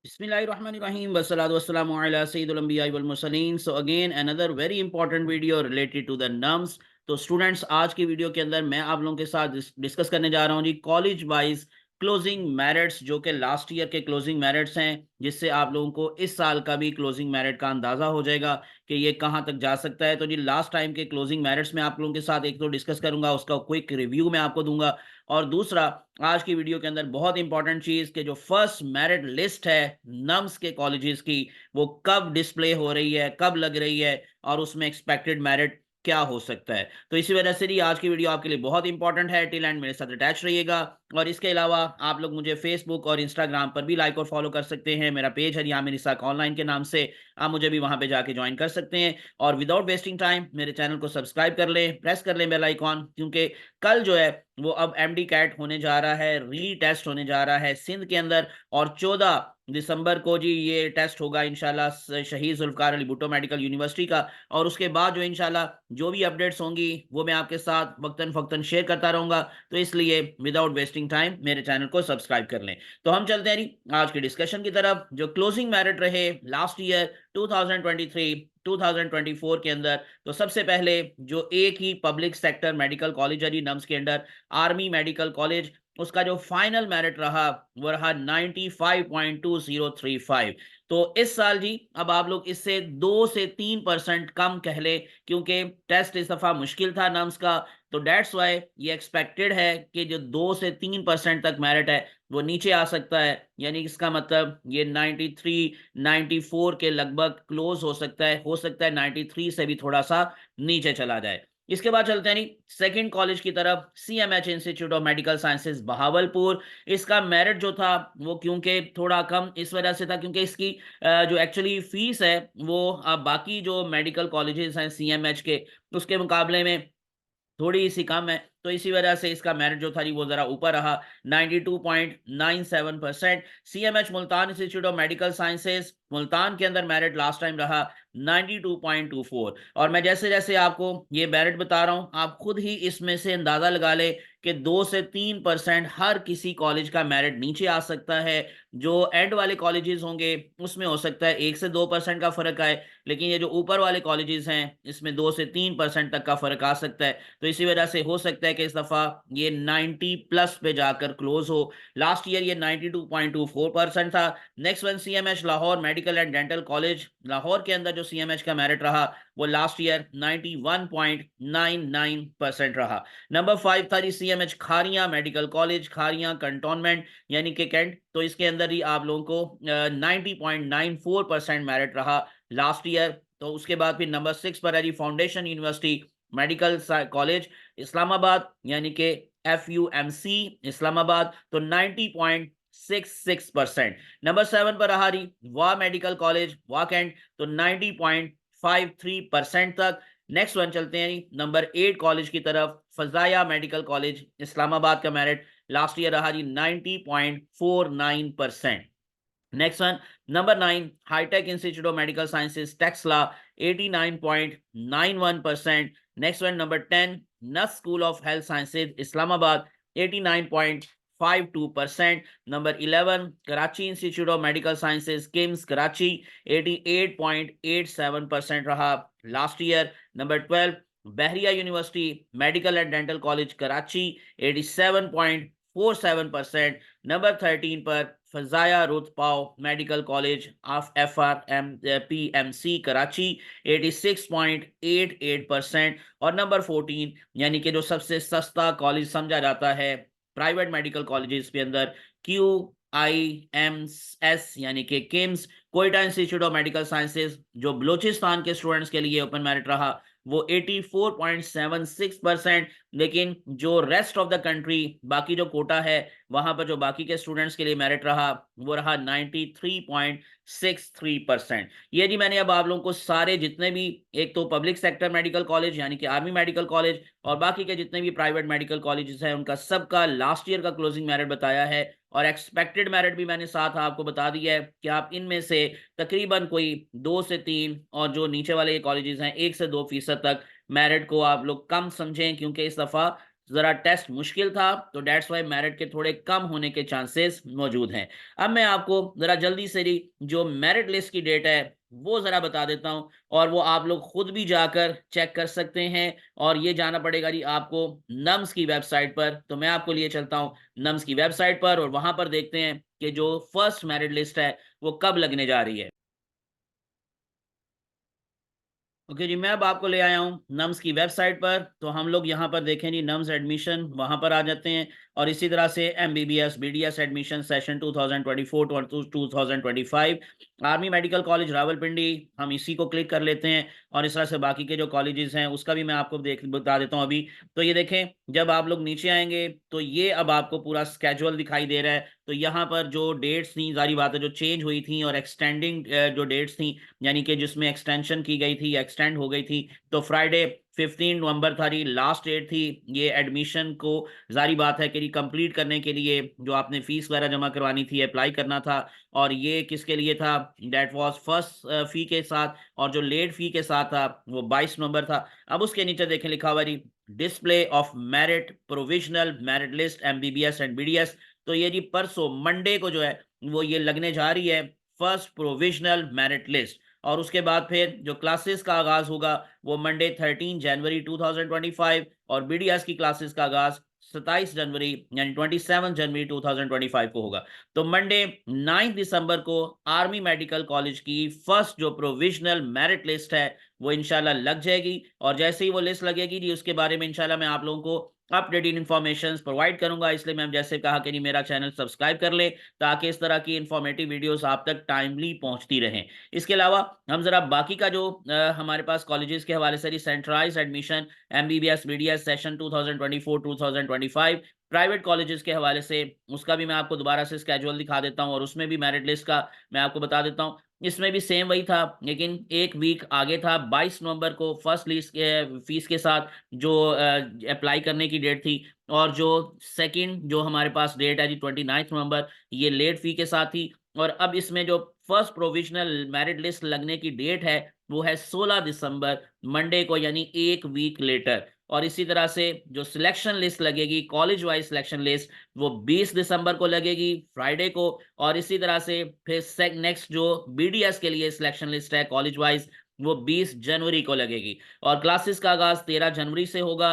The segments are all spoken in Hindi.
Bismillahirrahmanirrahim. Wassalatu wassalamu ala sayyidil anbiya wal mursalin. So again another very important video related to the nums. तो स्टूडेंट्स आज की वीडियो के अंदर मैं आप लोगों के साथ डिस्कस करने जा रहा हूं जी कॉलेज वाइज क्लोजिंग मेरिट्स जो कि लास्ट ईयर के क्लोजिंग मेरिट्स हैं, जिससे आप लोगों को इस साल का भी क्लोजिंग मेरिट का अंदाजा हो जाएगा कि ये कहां तक जा सकता है। तो जी लास्ट टाइम के क्लोजिंग मेरिट्स में आप लोगों के साथ एक तो डिस्कस करूंगा, उसका क्विक रिव्यू मैं आपको दूंगा, और दूसरा आज की वीडियो के अंदर बहुत इंपॉर्टेंट चीज कि जो फर्स्ट मेरिट लिस्ट है नम्स के कॉलेजेस की वो कब डिस्प्ले हो रही है, कब लग रही है, और उसमें एक्सपेक्टेड मेरिट क्या हो सकता है। तो इसी वजह से आज की वीडियो आपके लिए बहुत इंपॉर्टेंट है। टिल एंड मेरे साथ अटैच रहिएगा। और इसके अलावा आप लोग मुझे फेसबुक और इंस्टाग्राम पर भी लाइक और फॉलो कर सकते हैं। मेरा पेज है यामिन इसाक ऑनलाइन के नाम से, आप मुझे भी वहां पे जाके ज्वाइन कर सकते हैं। और विदाउट वेस्टिंग टाइम मेरे चैनल को सब्सक्राइब कर लें, प्रेस कर लें बेल आइकॉन, क्योंकि कल जो है वो अब एमडी कैट होने जा रहा है, री टेस्ट होने जा रहा है सिंध के अंदर, और 14 दिसंबर को जी ये टेस्ट होगा इंशाल्लाह शहीद जुल्फकार अली भुट्टो मेडिकल यूनिवर्सिटी का। और उसके बाद जो इंशाल्लाह जो भी अपडेट्स होंगी वो मैं आपके साथ वक्तन फक्तन शेयर करता रहूंगा। तो इसलिए विदाउट वेस्टिंग टाइम मेरे चैनल को सब्सक्राइब कर लें। तो हम चलते हैं आज की डिस्कशन की तरफ। जो क्लोजिंग मेरिट रहे लास्ट ईयर 2023 2024 के अंदर, तो सबसे पहले जो एक ही पब्लिक सेक्टर मेडिकल कॉलेज है नम्स के अंडर, आर्मी मेडिकल कॉलेज, उसका जो फाइनल मेरिट रहा वो रहा 95.2035। तो इस साल जी अब आप लोग इससे 2 से 3% कम कह ले, क्योंकि टेस्ट इस दफा मुश्किल था नम्स का। तो डेट्स वाई ये एक्सपेक्टेड है कि जो 2 से 3% तक मेरिट है वो नीचे आ सकता है, यानी इसका मतलब ये 93 94 के लगभग क्लोज हो सकता है 93 से भी थोड़ा सा नीचे चला जाए। इसके बाद चलते हैं सेकंड कॉलेज की तरफ, CMH institute of Medical sciences Bahawalpur. इसका मेरिट जो था वो क्योंकि थोड़ा कम इस वजह से था क्योंकि इसकी जो एक्चुअली फीस है वो बाकी जो मेडिकल कॉलेजेस हैं सीएमएच के उसके मुकाबले में थोड़ी सी कम है। तो इसी वजह से इसका मेरिट जो था वो जरा ऊपर रहा 92.97%। CMH Multan institute of Medical sciences Multan के अंदर मेरिट लास्ट टाइम रहा 92.24। और मैं जैसे जैसे आपको ये मेरिट बता रहा हूं आप खुद ही इसमें से अंदाजा लगा ले कि 2 से 3% हर किसी कॉलेज का मेरिट नीचे आ सकता है। जो एंड वाले कॉलेजेस होंगे उसमें हो सकता है 1 से 2% का फर्क आए, लेकिन ये जो ऊपर वाले कॉलेजेस हैं इसमें 2 से 3% तक का फर्क आ सकता है। तो इसी वजह से हो सकता है कि इस दफा ये 90 प्लस पे जाकर क्लोज हो। लास्ट ईयर ये 92.24% था। Next one CMH Lahore medical and Dental college, Lahore के अंदर जो सीएमएच का मेरिट रहा वो लास्ट ईयर 91.99% रहा। नंबर 5 था जी CMH Khariyan medical college, Khariyan cantonment यानी कि कैंट। तो इसके अंदर ही आप लोगों को 90.94% मेरिट रहा लास्ट ईयर। तो उसके बाद फिर नंबर 6 पर है जी Foundation University Medical College Islamabad यानी कि FUMC इस्लामाबाद, तो 90.66%। नंबर 7 पर रहा रही वाह मेडिकल कॉलेज वाह कैंट, तो 90.53% तक। नेक्स्ट वन चलते हैं नंबर 8 कॉलेज की तरफ, फजाया मेडिकल कॉलेज इस्लामाबाद का मेरिट लास्ट ईयर रहा जी 90.49%। Next one number 9 Hi-Tech Institute of Medical Sciences Taxila 89.91%। Next one number 10 NUST School of Health Sciences Islamabad 89.52%। Number 11 Karachi Institute of Medical Sciences KIMS Karachi 88.87% रहा last year. Number 12 Bahria University Medical and Dental College Karachi 87.47%। Number 13 पर Fazaia Ruth Pfau Medical College of FRPMC Karachi 86.88%। और नंबर 14 यानी कि जो सबसे सस्ता कॉलेज समझा जाता है प्राइवेट मेडिकल कॉलेजेस के अंदर, QIMS यानी कि KIMS Quetta institute of Medical sciences, जो बलूचिस्तान के स्टूडेंट्स के लिए ओपन मेरिट रहा वो 84.76%। लेकिन जो रेस्ट ऑफ द कंट्री बाकी जो कोटा है वहां पर जो बाकी के स्टूडेंट्स के लिए मेरिट रहा वो रहा 93.63%। ये जी मैंने अब आप लोगों को सारे जितने भी एक तो पब्लिक सेक्टर मेडिकल कॉलेज यानी कि आर्मी मेडिकल कॉलेज और बाकी के जितने भी प्राइवेट मेडिकल कॉलेजेस हैं उनका सबका लास्ट ईयर का क्लोजिंग मेरिट बताया है, और एक्सपेक्टेड मेरिट भी मैंने साथ आपको बता दिया है कि आप इनमें से तकरीबन कोई 2 से 3 और जो नीचे वाले कॉलेजेस हैं 1 से 2% तक मेरिट को आप लोग कम समझें, क्योंकि इस दफा ज़रा टेस्ट मुश्किल था, तो दैट्स व्हाई मेरिट के थोड़े कम होने के चांसेस मौजूद हैं। अब मैं आपको ज़रा जल्दी से जो मेरिट लिस्ट की डेट है, वो ज़रा बता देता हूँ, और वो आप लोग खुद भी जाकर चेक कर सकते हैं। और ये जाना पड़ेगा जी आपको नम्स की वेबसाइट पर। तो मैं आपको लिए चलता हूँ नम्स की वेबसाइट पर, और वहाँ पर देखते हैं कि जो फर्स्ट मेरिट लिस्ट है, वो कब लगने जा रही है। ओके जी, मैं अब आपको ले आया हूँ नम्स की वेबसाइट पर। तो हम लोग यहाँ पर देखें जी, नम्स एडमिशन, वहाँ पर आ जाते हैं। और इसी तरह से MBBS BDS admission session 2024 to 2025, army medical college Rawalpindi, हम इसी को क्लिक कर लेते हैं। और इस तरह से बाकी के जो कॉलेजेस हैं उसका भी मैं आपको बता देता हूँ अभी। तो ये देखें, जब आप लोग नीचे आएंगे तो ये अब आपको पूरा स्केजुअल दिखाई दे रहा है। तो यहाँ पर जो डेट्स थी, जारी बात है, जो चेंज हुई थी और एक्सटेंडिंग जो डेट्स थी, यानी कि जिसमें एक्सटेंशन की गई थी या एक्सटेंड हो गई थी, तो फ्राइडे 15 नवंबर था जी, लास्ट डेट थी ये एडमिशन को, जारी बात है कि कंप्लीट करने के लिए जो आपने फीस वगैरह जमा करवानी थी, अप्लाई करना था। और ये किसके लिए था? दैट वाज फर्स्ट फी के साथ, और जो लेट फी के साथ था वो 22 नवंबर था। अब उसके नीचे देखें लिखा हुआ जी, display of merit provisional merit list MBBS and BDS. तो ये जी परसों मंडे को जो है वो ये लगने जा रही है, फर्स्ट प्रोविजनल मेरिट लिस्ट। और उसके बाद फिर जो क्लासेस का आगाज होगा वो मंडे 13 जनवरी 2025, और बीडीएस की क्लासेस का आगाज 27 जनवरी यानी 27 जनवरी 2025 को होगा। तो मंडे 9 दिसंबर को आर्मी मेडिकल कॉलेज की फर्स्ट जो प्रोविजनल मेरिट लिस्ट है वो इंशाल्लाह लग जाएगी। और जैसे ही वो लिस्ट लगेगी जी, उसके बारे में इंशाल्लाह मैं आप लोगों को अपडेटेड इन्फॉर्मेशन प्रोवाइड करूंगा। इसलिए मैंने जैसे कहा कि नहीं, मेरा चैनल सब्सक्राइब कर ले, ताकि इस तरह की इंफॉर्मेटिव वीडियोस आप तक टाइमली पहुंचती रहें। इसके अलावा हम जरा बाकी का जो हमारे पास कॉलेजेस के हवाले से centralised admission MBBS BDS session 2024 2025, private colleges के हवाले से उसका भी मैं आपको दोबारा से स्केड्यूल दिखा देता हूं, और उसमें भी मेरिट लिस्ट का मैं आपको बता देता हूं। इसमें भी सेम वही था, लेकिन एक वीक आगे था। 22 नवंबर को फर्स्ट लिस्ट के फीस के साथ जो अप्लाई करने की डेट थी, और जो सेकंड जो हमारे पास डेट है जी 29 नवंबर, ये लेट फी के साथ थी। और अब इसमें जो फर्स्ट प्रोविजनल मेरिट लिस्ट लगने की डेट है वो है 16 दिसंबर, मंडे को, यानी एक वीक लेटर। और इसी तरह से जो सिलेक्शन लिस्ट लगेगी, कॉलेज वाइज सिलेक्शन लिस्ट, वो 20 दिसंबर को लगेगी, फ्राइडे को। और इसी तरह से फिर नेक्स्ट जो बीडीएस के लिए सिलेक्शन लिस्ट है कॉलेज वाइज, वो 20 जनवरी को लगेगी। और क्लासेस का आगाज 13 जनवरी से होगा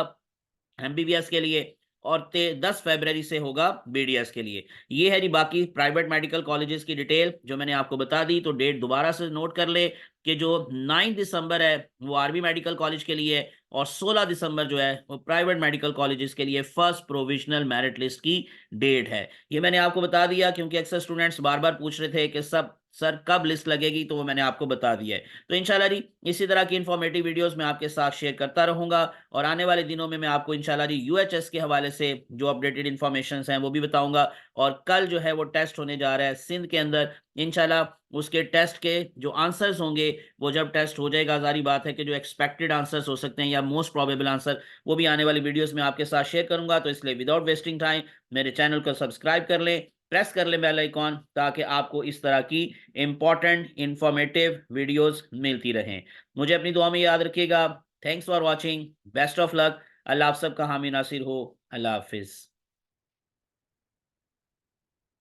एमबीबीएस के लिए, और 10 फरवरी से होगा बीडीएस के लिए। ये है जी बाकी प्राइवेट मेडिकल कॉलेजेस की डिटेल जो मैंने आपको बता दी। तो डेट दोबारा से नोट कर ले कि जो 9 दिसंबर है वो आर्मी मेडिकल कॉलेज के लिए है, और 16 दिसंबर जो है वो प्राइवेट मेडिकल कॉलेजेस के लिए फर्स्ट प्रोविजनल मेरिट लिस्ट की डेट है। ये मैंने आपको बता दिया क्योंकि अक्सर स्टूडेंट्स बार बार पूछ रहे थे कि सब सर कब लिस्ट लगेगी, तो वो मैंने आपको बता दिया है। तो इंशाल्लाह जी इसी तरह की इंफॉर्मेटिव वीडियोस मैं आपके साथ शेयर करता रहूंगा, और आने वाले दिनों में मैं आपको इंशाल्लाह जी यूएचएस के हवाले से जो अपडेटेड इन्फॉर्मेशन हैं वो भी बताऊंगा। और कल जो है वो टेस्ट होने जा रहा है सिंध के अंदर, इंशाल्लाह उसके टेस्ट के जो आंसर्स होंगे, वो जब टेस्ट हो जाएगा, जारी बात है कि जो एक्सपेक्टेड आंसर्स हो सकते हैं या मोस्ट प्रोबेबल आंसर, वो भी आने वाली वीडियोस में आपके साथ शेयर करूंगा। तो इसलिए विदाउट वेस्टिंग टाइम मेरे चैनल को सब्सक्राइब कर लें, प्रेस कर लें बेल आइकॉन, ताकि आपको इस तरह की इंपॉर्टेंट इंफॉर्मेटिव वीडियोस मिलती रहें। मुझे अपनी दुआ में याद रखिएगा। Thanks for watching, best of luck. अल्लाह आप सबका हामी नासिर हो। अल्लाह हाफिज।